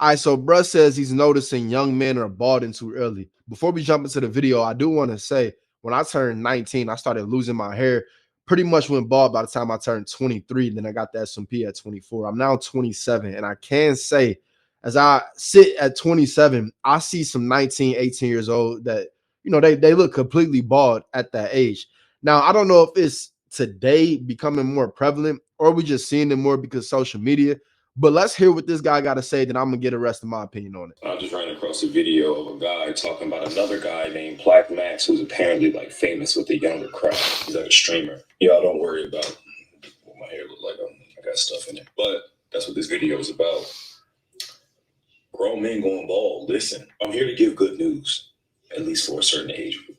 All right, so bruh says he's noticing young men are balding too early. Before we jump into the video, I do want to say when I turned 19, I started losing my hair. Pretty much went bald by the time I turned 23. Then I got the S&P at 24. I'm now 27, and I can say, as I sit at 27, I see some 19, 18 years old that they look completely bald at that age. Now I don't know if it's today becoming more prevalent or we just seeing it more because social media. But let's hear what this guy got to say. Then I'm gonna get the rest of my opinion on it. I just ran across a video of a guy talking about another guy named Black Max, who's apparently like famous with the younger crowd. He's like a streamer. Y'all don't worry about what my hair look like. I got stuff in it, but that's what this video is about. Grown men going bald. Listen, I'm here to give good news, at least for a certain age group.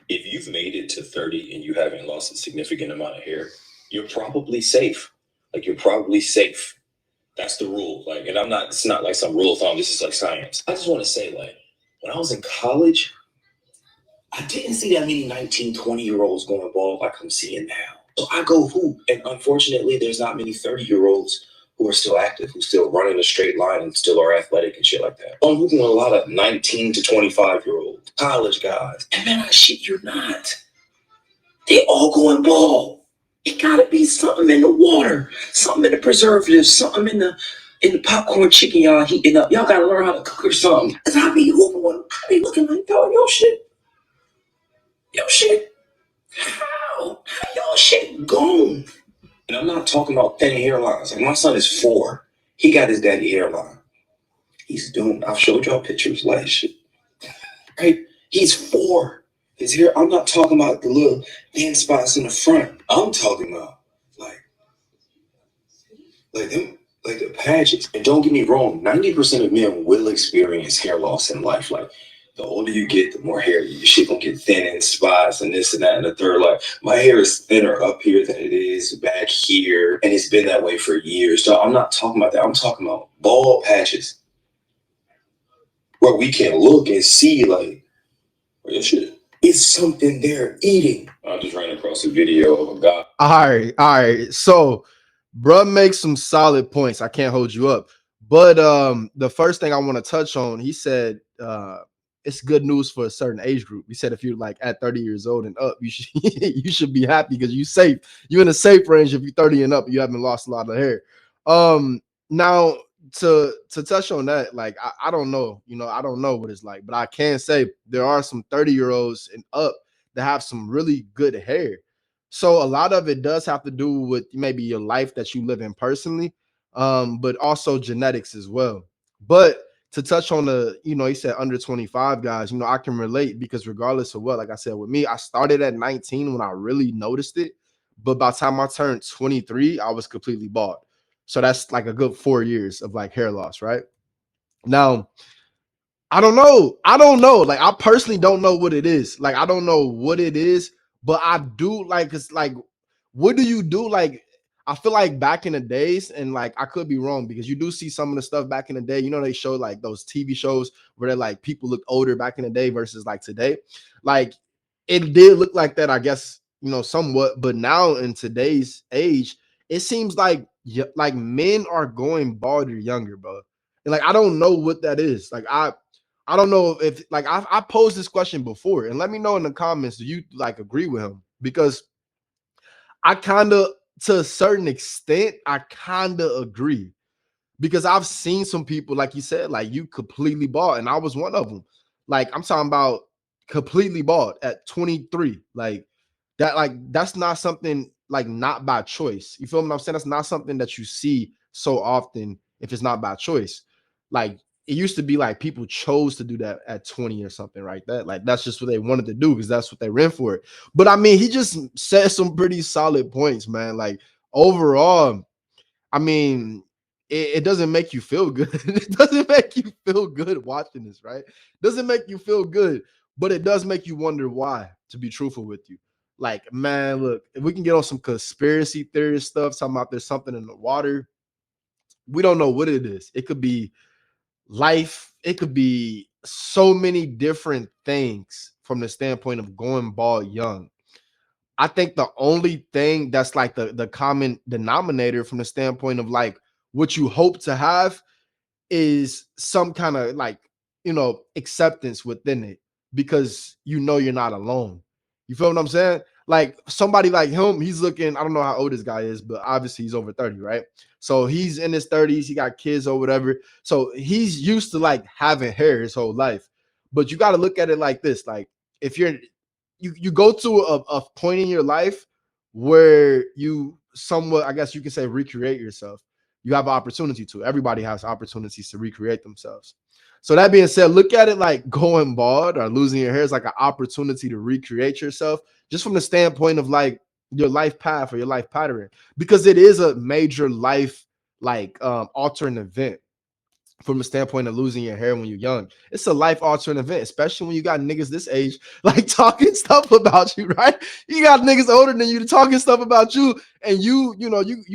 If you've made it to 30 and you haven't lost a significant amount of hair, you're probably safe. Like you're probably safe. That's the rule. Like, and it's not like some rule of thumb. This is like science. I just want to say, like, when I was in college, I didn't see that many 19, 20-year-olds going bald like I'm seeing now. So I go hoop. And unfortunately, there's not many 30-year-olds who are still active, who still run in a straight line and still are athletic and shit like that. I'm hooping with a lot of 19 to 25-year-olds, college guys. And man, I shit you not. They all going bald. It gotta be something in the water, something in the preservatives, something in the popcorn chicken y'all heating up. Y'all gotta learn how to cook or something. Cause I be hooping, I be looking like, dog, your shit, how y'all shit gone? And I'm not talking about thin hairlines. Like my son is 4. He got his daddy hairline. He's doomed. I've showed y'all pictures last shit. Right? He's 4. His hair, I'm not talking about the little thin spots in the front. I'm talking about them, like the patches. And don't get me wrong, 90% of men will experience hair loss in life. Like the older you get, the more hair your shit gonna get thin in spots and this and that and the third. Like my hair is thinner up here than it is back here, and it's been that way for years. So I'm not talking about that. I'm talking about bald patches where we can look and see like, where your shit is something they're eating. I just ran across a video of a guy. All right. So, bruh makes some solid points. I can't hold you up. But the first thing I want to touch on, he said it's good news for a certain age group. He said if you're like at 30 years old and up, you should you should be happy because you safe. You're in a safe range if you're 30 and up. You haven't lost a lot of hair. Now to touch on that, like I don't know, I don't know what it's like, but I can say there are some 30-year-olds and up that have some really good hair. So a lot of it does have to do with maybe your life that you live in personally, but also genetics as well. But to touch on he said under 25 guys, I can relate because regardless of what, like I said, with me, I started at 19 when I really noticed it. But by the time I turned 23, I was completely bald. So that's like a good 4 years of like hair loss, right? Now, I don't know. I don't know. Like I personally don't know what it is. Like I don't know what it is, but I do like it's like what do you do? Like I feel like back in the days, and like I could be wrong because you do see some of the stuff back in the day. They show like those TV shows where they're like people look older back in the day versus like today. Like it did look like that, I guess, somewhat, but now in today's age, it seems like men are going balder younger, bro. And like I don't know what that is. Like I don't know if like I posed this question before, and let me know in the comments. Do you like agree with him? Because I kind of, to a certain extent, I kind of agree because I've seen some people, like you said, like you completely bald, and I was one of them. Like I'm talking about completely bald at 23, like that. Like that's not something like not by choice. You feel what I'm saying? That's not something that you see so often if it's not by choice. Like it used to be like people chose to do that at 20 or something like that. Like that's just what they wanted to do because that's what they ran for it. But I mean, he just said some pretty solid points, man. Like overall, I mean, it doesn't make you feel good. It doesn't make you feel good watching this, right? It doesn't make you feel good, but it does make you wonder why, to be truthful with you. Like, man, look, if we can get on some conspiracy theory stuff, talking about there's something in the water, we don't know what it is. It could be life, it could be so many different things from the standpoint of going bald young. I think the only thing that's like the common denominator from the standpoint of like what you hope to have is some kind of like, acceptance within it, because you're not alone. You feel what I'm saying? Like somebody like him, he's looking, I don't know how old this guy is, but obviously he's over 30, right? So he's in his 30s, he got kids or whatever. So he's used to like having hair his whole life. But you got to look at it like this. Like if you go to a point in your life where you somewhat, I guess you can say, recreate yourself. You have an opportunity to. Everybody has opportunities to recreate themselves. So that being said, look at it like going bald or losing your hair is like an opportunity to recreate yourself, just from the standpoint of like your life path or your life pattern, because it is a major life like altering event. From the standpoint of losing your hair when you're young, it's a life altering event, especially when you got niggas this age like talking stuff about you, right? You got niggas older than you talking stuff about you, and you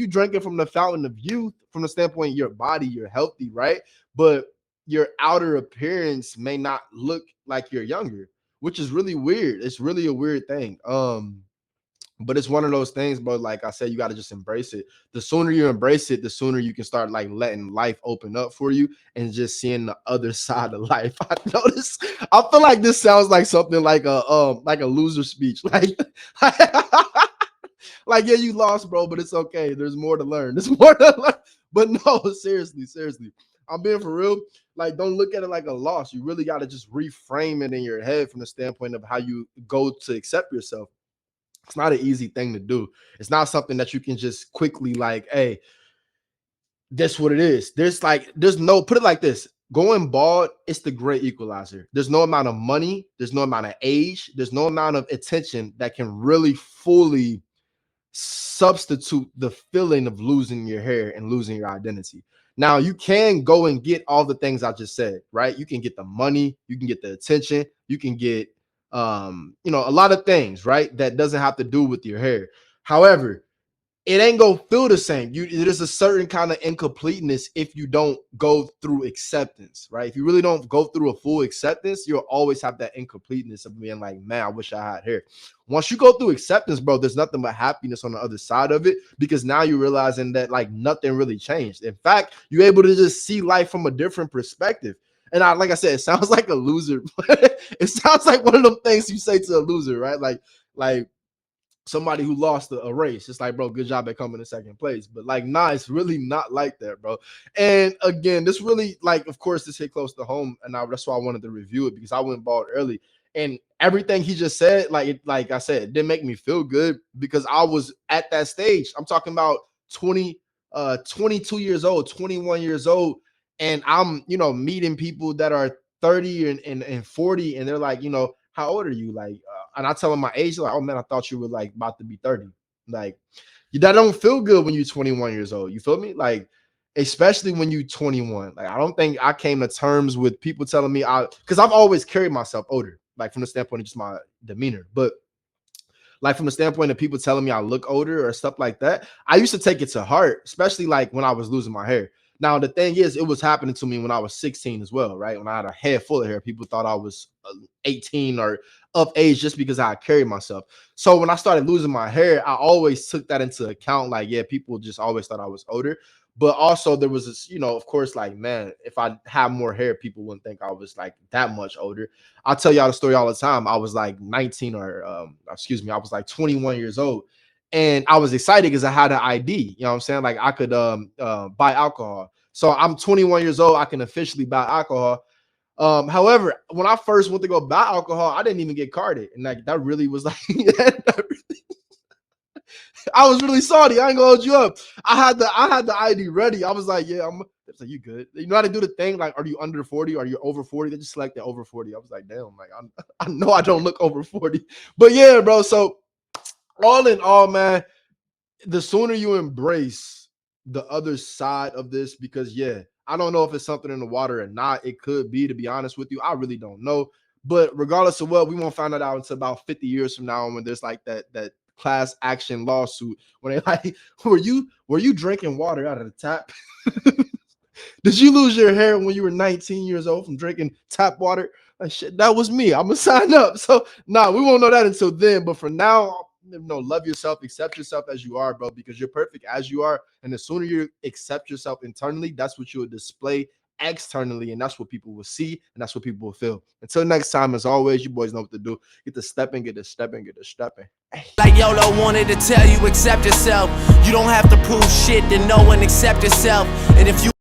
drinking from the fountain of youth. From the standpoint of your body, you're healthy, right? But your outer appearance may not look like you're younger, which is really weird. It's really a weird thing. But it's one of those things, but like I said, you got to just embrace it. The sooner you embrace it, the sooner you can start like letting life open up for you and just seeing the other side of life. I notice, I feel like this sounds like something like a loser speech. Like yeah, you lost, bro, but it's okay. There's more to learn. There's more to learn. But no, seriously, seriously. I'm being for real. Like, don't look at it like a loss. You really got to just reframe it in your head from the standpoint of how you go to accept yourself. It's not an easy thing to do. It's not something that you can just quickly like, hey, that's what it is. There's no, put it like this. Going bald, it's the great equalizer. There's no amount of money, there's no amount of age, there's no amount of attention that can really fully substitute the feeling of losing your hair and losing your identity. Now, you can go and get all the things I just said, right? You can get the money, you can get the attention, you can get a lot of things, right? That doesn't have to do with your hair. However, it ain't gonna feel the same. There's a certain kind of incompleteness if you don't go through acceptance, right? If you really don't go through a full acceptance, you'll always have that incompleteness of being like, man, I wish I had hair. Once you go through acceptance, bro, there's nothing but happiness on the other side of it, because now you're realizing that like nothing really changed. In fact, you're able to just see life from a different perspective. And like I said, it sounds like a loser. It sounds like one of them things you say to a loser, right? Like somebody who lost a race. It's like, bro, good job at coming in second place. But like, nah, it's really not like that, bro. And again, this really, like, of course, this hit close to home, and that's why I wanted to review it, because I went bald early, and everything he just said, like I said, it didn't make me feel good, because I was at that stage. I'm talking about 22 years old, 21 years old, and I'm meeting people that are 30 and 40, and they're like, how old are you? Like, and I tell them my age, like, oh man, I thought you were like about to be 30. Like, that don't feel good when you're 21 years old. You feel me? Like, especially when you're 21. Like, I don't think I came to terms with people telling me because I've always carried myself older, like from the standpoint of just my demeanor. But like from the standpoint of people telling me I look older or stuff like that, I used to take it to heart, especially like when I was losing my hair. Now, the thing is, it was happening to me when I was 16 as well, right? When I had a head full of hair, people thought I was 18 or of age just because I carried myself. So when I started losing my hair, I always took that into account. Like, yeah, people just always thought I was older. But also there was this, of course, like, man, if I had more hair, people wouldn't think I was like that much older. I'll tell y'all the story all the time. I was like 19 or excuse me, I was like 21 years old. And I was excited because I had an ID. You know what I'm saying? Like I could buy alcohol. So I'm 21 years old. I can officially buy alcohol. However, when I first went to go buy alcohol, I didn't even get carded. And like that really was like I was really salty. I ain't gonna hold you up. I had the ID ready. I was like, yeah, it's like, you good. You know how to do the thing? Like, are you under 40? Are you over 40? They just selected over 40. I was like, damn, like I know I don't look over 40. But yeah, bro. So all in all, man, the sooner you embrace the other side of this, because yeah, I don't know if it's something in the water or not. It could be, to be honest with you. I really don't know. But regardless of what, we won't find that out until about 50 years from now, when there's like that class action lawsuit when they like, were you drinking water out of the tap? Did you lose your hair when you were 19 years old from drinking tap water? Like, shit, that was me. I'm gonna sign up. So we won't know that until then. But for now, love yourself, accept yourself as you are, bro, because you're perfect as you are. And the sooner you accept yourself internally, that's what you'll display externally, and that's what people will see, and that's what people will feel. Until next time, as always, you boys know what to do. Get the stepping, get the stepping, get the stepping. Like YOLO wanted to tell you, accept yourself. You don't have to prove shit to no one except yourself. And if you